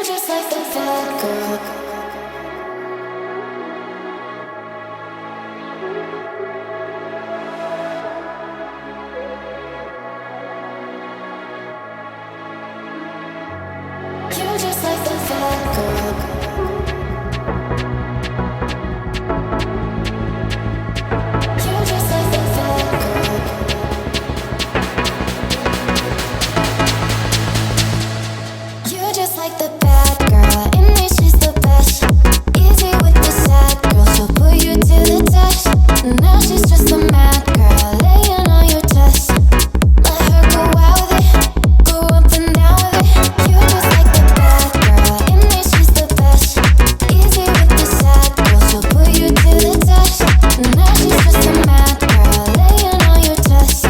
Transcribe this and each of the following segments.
just like the bad girl. You just like the bad girl. You just like the bad girl. You just like the bad girl. In me she's the best. Easy with the sad girl. She'll put you to the test. Now she's just a mad girl, laying on your chest. Let her go out with it, go up and down with it. You just like the bad girl. In me she's the best. Easy with the sad girl. She'll put you to the test. Now she's just a mad girl, laying on your chest.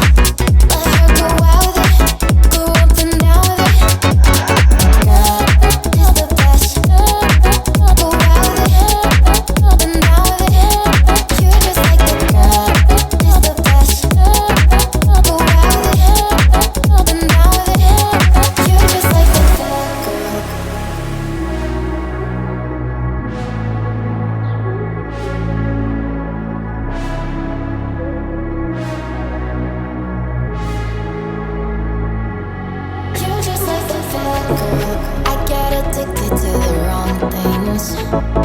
Let her go out with it, go up and down with it. Girl, is the best. Go out with it, up and down with it. You just like the girl, is the best. Go out with it, up and down with it. You just like the bad girl. You just like the bad girl. I get addicted to the wrong things.